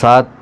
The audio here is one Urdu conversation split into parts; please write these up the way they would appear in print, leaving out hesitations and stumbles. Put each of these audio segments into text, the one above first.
7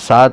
7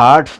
8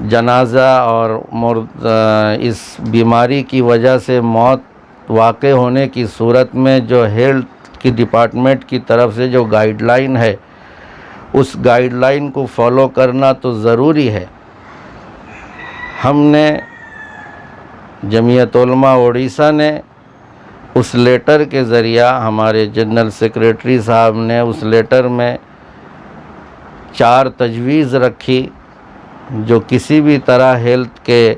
جنازہ اور اس بیماری کی وجہ سے موت واقع ہونے کی صورت میں جو ہیلتھ کی ڈپارٹمنٹ کی طرف سے جو گائیڈ لائن ہے، اس گائیڈ لائن کو فالو کرنا تو ضروری ہے۔ ہم نے جمعیت علماء اڑیسہ نے اس لیٹر کے ذریعہ، ہمارے جنرل سیکریٹری صاحب نے اس لیٹر میں 4 تجویز رکھی جو کسی بھی طرح ہیلتھ کے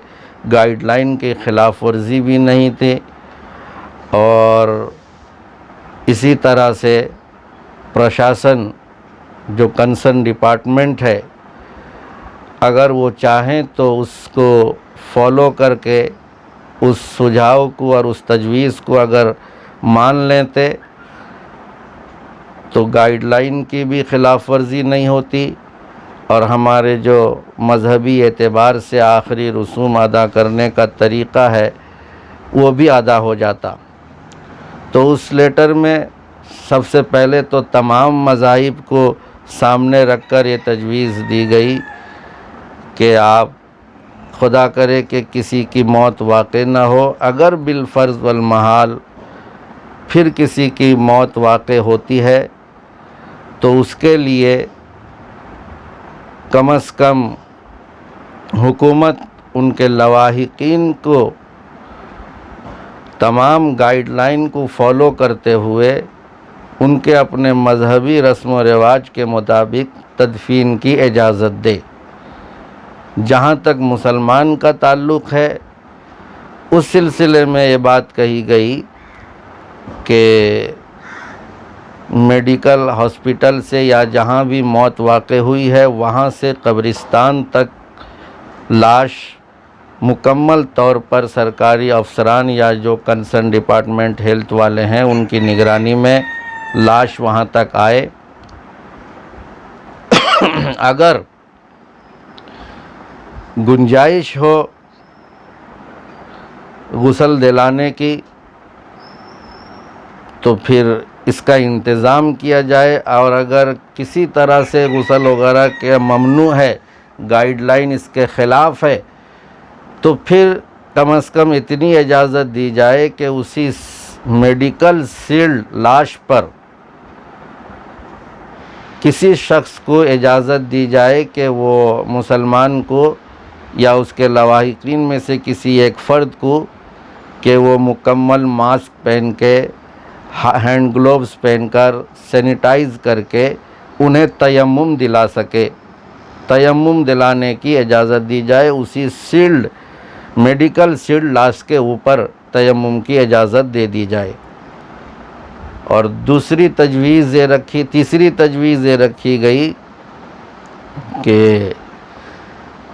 گائیڈ لائن کے خلاف ورزی بھی نہیں تھی، اور اسی طرح سے پرشاسن جو کنسرن ڈپارٹمنٹ ہے، اگر وہ چاہیں تو اس کو فالو کر کے اس سجھاؤ کو اور اس تجویز کو اگر مان لیتے تو گائیڈ لائن کی بھی خلاف ورزی نہیں ہوتی، اور ہمارے جو مذہبی اعتبار سے آخری رسوم ادا کرنے کا طریقہ ہے وہ بھی ادا ہو جاتا۔ تو اس لیٹر میں سب سے پہلے تو تمام مذاہب کو سامنے رکھ کر یہ تجویز دی گئی کہ آپ خدا کرے کہ کسی کی موت واقع نہ ہو، اگر بالفرض والمحال پھر کسی کی موت واقع ہوتی ہے تو اس کے لیے کم از کم حکومت ان کے لواحقین کو تمام گائیڈ لائن کو فالو کرتے ہوئے ان کے اپنے مذہبی رسم و رواج کے مطابق تدفین کی اجازت دے۔ جہاں تک مسلمان کا تعلق ہے، اس سلسلے میں یہ بات کہی گئی کہ میڈیکل ہاسپٹل سے یا جہاں بھی موت واقع ہوئی ہے وہاں سے قبرستان تک لاش مکمل طور پر سرکاری افسران یا جو کنسرن ڈپارٹمنٹ ہیلتھ والے ہیں ان کی نگرانی میں لاش وہاں تک آئے۔ اگر گنجائش ہو غسل دلانے کی تو پھر اس کا انتظام کیا جائے، اور اگر کسی طرح سے غسل وغیرہ کے ممنوع ہے، گائیڈ لائن اس کے خلاف ہے، تو پھر کم از کم اتنی اجازت دی جائے کہ اسی میڈیکل سیلڈ لاش پر کسی شخص کو اجازت دی جائے کہ وہ مسلمان کو یا اس کے لواحقین میں سے کسی ایک فرد کو کہ وہ مکمل ماسک پہن کے، ہینڈ گلوز پہن کر، سینیٹائز کر کے انہیں تیمم دلا سکے۔ تیمم دلانے کی اجازت دی جائے، اسی سیلڈ میڈیکل سیلڈ لاش کے اوپر تیمم کی اجازت دے دی جائے۔ اور تیسری تجویز یہ رکھی گئی کہ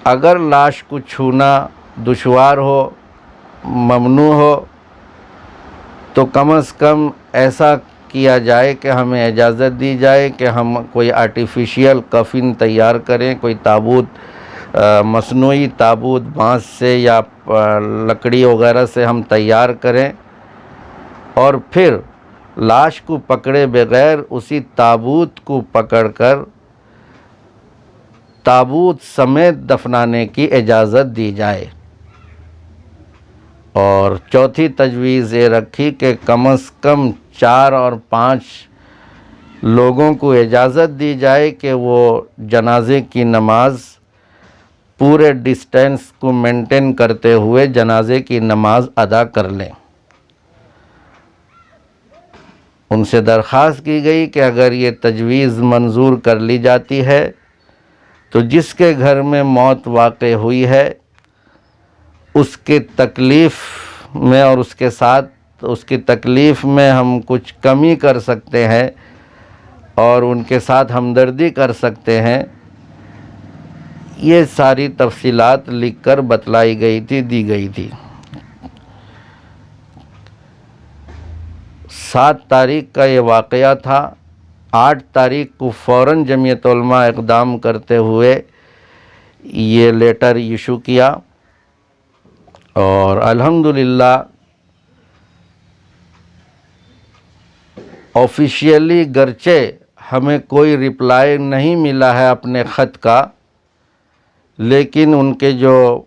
اگر لاش کو چھونا دشوار ہو، ممنوع ہو، تو کم از کم ایسا کیا جائے کہ ہمیں اجازت دی جائے کہ ہم کوئی آرٹیفیشیل کفن تیار کریں، کوئی تابوت، مصنوعی تابوت بانس سے یا لکڑی وغیرہ سے ہم تیار کریں، اور پھر لاش کو پکڑے بغیر اسی تابوت کو پکڑ کر تابوت سمیت دفنانے کی اجازت دی جائے۔ اور چوتھی تجویز یہ رکھی کہ کم از کم 4 اور 5 لوگوں کو اجازت دی جائے کہ وہ جنازے کی نماز پورے ڈسٹینس کو مینٹین کرتے ہوئے جنازے کی نماز ادا کر لیں۔ ان سے درخواست کی گئی کہ اگر یہ تجویز منظور کر لی جاتی ہے تو جس کے گھر میں موت واقع ہوئی ہے اس کے تکلیف میں اور اس کے ساتھ اس کی تکلیف میں ہم کچھ کمی کر سکتے ہیں اور ان کے ساتھ ہمدردی کر سکتے ہیں، یہ ساری تفصیلات لکھ کر بتلائی گئی تھی، دی گئی تھی۔ 7 تاریخ کا یہ واقعہ تھا۔ 8 تاریخ کو فوراً جمعیت علماء اقدام کرتے ہوئے یہ لیٹر ایشو کیا، اور الحمدللہ آفیشیلی گرچہ ہمیں کوئی رپلائی نہیں ملا ہے اپنے خط کا، لیکن ان کے جو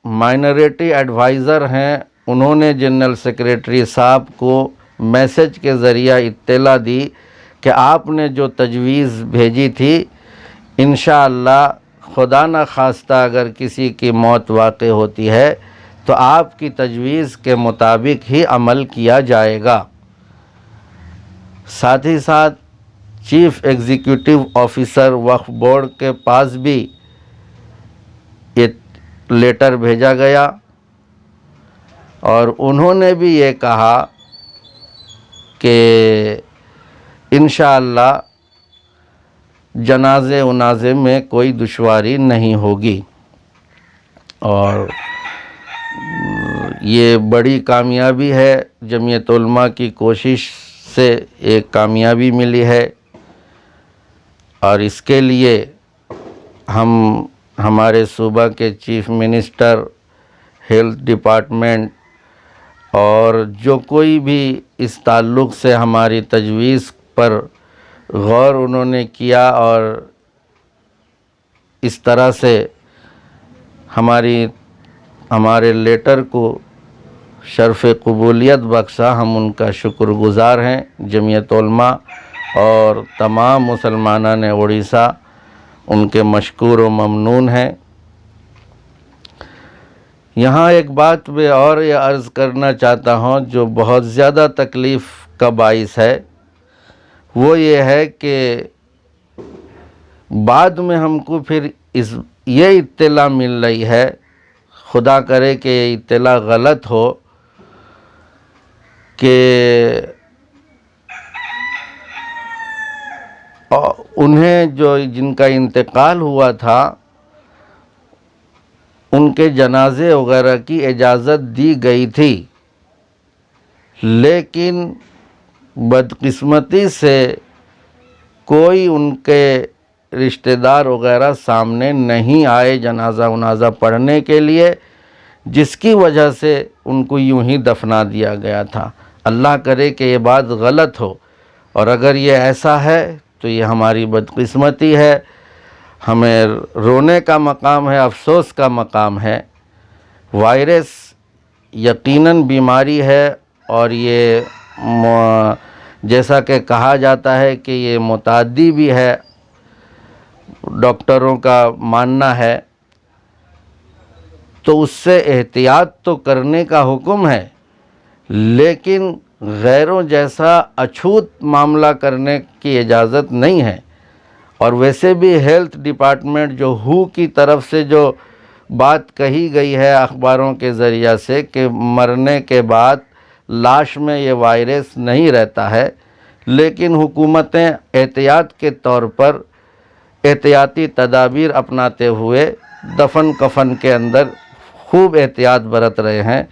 مائنورٹی ایڈوائزر ہیں انہوں نے جنرل سیکریٹری صاحب کو میسج کے ذریعہ اطلاع دی کہ آپ نے جو تجویز بھیجی تھی انشاءاللہ خدا نہ خواستہ اگر کسی کی موت واقع ہوتی ہے تو آپ کی تجویز کے مطابق ہی عمل کیا جائے گا۔ ساتھ ہی ساتھ چیف ایگزیکٹو آفیسر وقف بورڈ کے پاس بھی ایک لیٹر بھیجا گیا اور انہوں نے بھی یہ کہا کہ انشاءاللہ جنازے میں کوئی دشواری نہیں ہوگی، اور یہ بڑی کامیابی ہے، جمعیت علماء کی کوشش سے ایک کامیابی ملی ہے، اور اس کے لیے ہمارے صوبہ کے چیف منسٹر، ہیلتھ ڈپارٹمنٹ اور جو کوئی بھی اس تعلق سے ہماری تجویز پر غور انہوں نے کیا اور اس طرح سے ہمارے لیٹر کو شرف قبولیت بخشا، ہم ان کا شکر گزار ہیں۔ جمعیت علماء اور تمام مسلمانان اڑیسہ ان کے مشکور و ممنون ہیں۔ یہاں ایک بات میں اور یہ عرض کرنا چاہتا ہوں جو بہت زیادہ تکلیف کا باعث ہے، وہ یہ ہے کہ بعد میں ہم کو پھر یہ اطلاع مل رہی ہے، خدا کرے کہ یہ اطلاع غلط ہو، کہ انہیں جن کا انتقال ہوا تھا ان کے جنازے وغیرہ کی اجازت دی گئی تھی، لیکن بدقسمتی سے کوئی ان کے رشتہ دار وغیرہ سامنے نہیں آئے جنازہ پڑھنے کے لیے، جس کی وجہ سے ان کو یوں ہی دفنا دیا گیا تھا۔ اللہ کرے کہ یہ بات غلط ہو، اور اگر یہ ایسا ہے تو یہ ہماری بدقسمتی ہے، ہمیں رونے کا مقام ہے، افسوس کا مقام ہے۔ وائرس یقیناً بیماری ہے، اور یہ جیسا کہ کہا جاتا ہے کہ یہ متعدی بھی ہے، ڈاکٹروں کا ماننا ہے، تو اس سے احتیاط تو کرنے کا حکم ہے، لیکن غیروں جیسا اچھوت معاملہ کرنے کی اجازت نہیں ہے۔ اور ویسے بھی ہیلتھ ڈپارٹمنٹ جو کی طرف سے جو بات کہی گئی ہے اخباروں کے ذریعہ سے کہ مرنے کے بعد لاش میں یہ وائرس نہیں رہتا ہے، لیکن حکومتیں احتیاط کے طور پر احتیاطی تدابیر اپناتے ہوئے دفن کفن کے اندر خوب احتیاط برت رہے ہیں،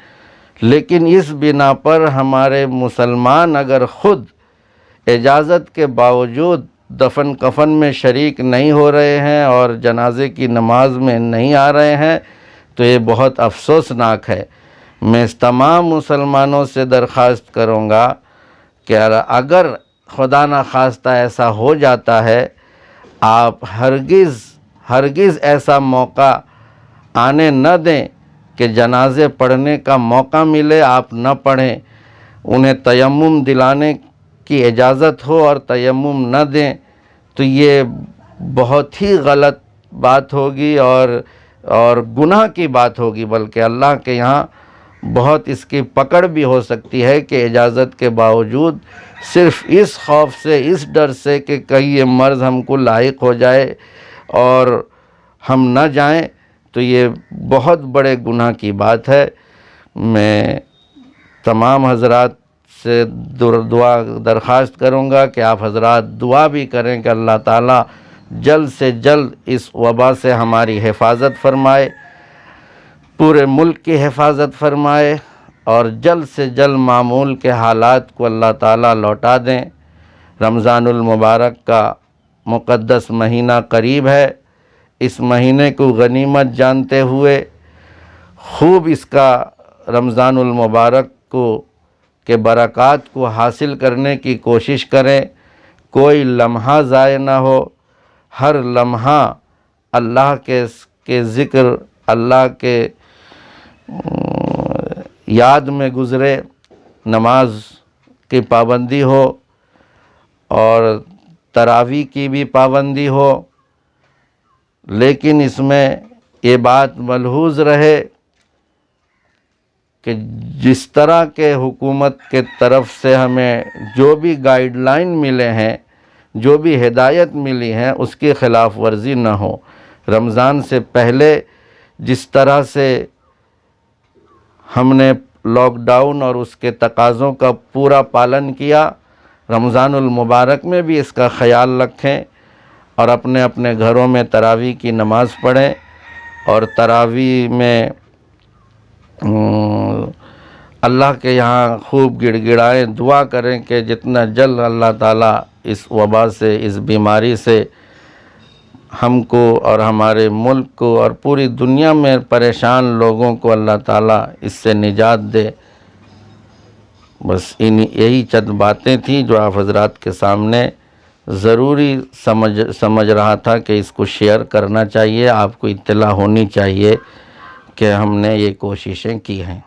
لیکن اس بنا پر ہمارے مسلمان اگر خود اجازت کے باوجود دفن کفن میں شریک نہیں ہو رہے ہیں اور جنازے کی نماز میں نہیں آ رہے ہیں تو یہ بہت افسوسناک ہے۔ میں اس تمام مسلمانوں سے درخواست کروں گا کہ اگر خدا نخواستہ ایسا ہو جاتا ہے، آپ ہرگز ایسا موقع آنے نہ دیں کہ جنازے پڑھنے کا موقع ملے آپ نہ پڑھیں، انہیں تیمم دلانے کی اجازت ہو اور تیمم نہ دیں تو یہ بہت ہی غلط بات ہوگی اور گناہ کی بات ہوگی، بلکہ اللہ کے یہاں بہت اس کی پکڑ بھی ہو سکتی ہے کہ اجازت کے باوجود صرف اس خوف سے، اس ڈر سے کہ کہیں یہ مرض ہم کو لاحق ہو جائے اور ہم نہ جائیں، تو یہ بہت بڑے گناہ کی بات ہے۔ میں تمام حضرات سے درخواست کروں گا کہ آپ حضرات دعا بھی کریں کہ اللہ تعالیٰ جلد سے جلد اس وبا سے ہماری حفاظت فرمائے، پورے ملک کی حفاظت فرمائے، اور جلد سے جلد معمول کے حالات کو اللہ تعالیٰ لوٹا دیں۔ رمضان المبارک کا مقدس مہینہ قریب ہے، اس مہینے کو غنیمت جانتے ہوئے خوب اس کا رمضان المبارک کے برکات کو حاصل کرنے کی کوشش کریں، کوئی لمحہ ضائع نہ ہو، ہر لمحہ اللہ کے کے ذکر، اللہ کے یاد میں گزرے، نماز کی پابندی ہو اور تراویح کی بھی پابندی ہو، لیکن اس میں یہ بات ملحوظ رہے کہ جس طرح کے حکومت کے طرف سے ہمیں جو بھی گائیڈ لائن ملے ہیں، جو بھی ہدایت ملی ہیں، اس کی خلاف ورزی نہ ہو۔ رمضان سے پہلے جس طرح سے ہم نے لاک ڈاؤن اور اس کے تقاضوں کا پورا پالن کیا، رمضان المبارک میں بھی اس کا خیال رکھیں اور اپنے اپنے گھروں میں تراویح کی نماز پڑھیں، اور تراویح میں اللہ کے یہاں خوب گڑ گڑائیں، دعا کریں کہ جتنا جلد اللہ تعالیٰ اس وبا سے، اس بیماری سے ہم کو اور ہمارے ملک کو اور پوری دنیا میں پریشان لوگوں کو اللہ تعالیٰ اس سے نجات دے۔ بس یہی چند باتیں تھیں جو آپ حضرات کے سامنے ضروری سمجھ رہا تھا کہ اس کو شیئر کرنا چاہیے، آپ کو اطلاع ہونی چاہیے کہ ہم نے یہ کوششیں کی ہیں۔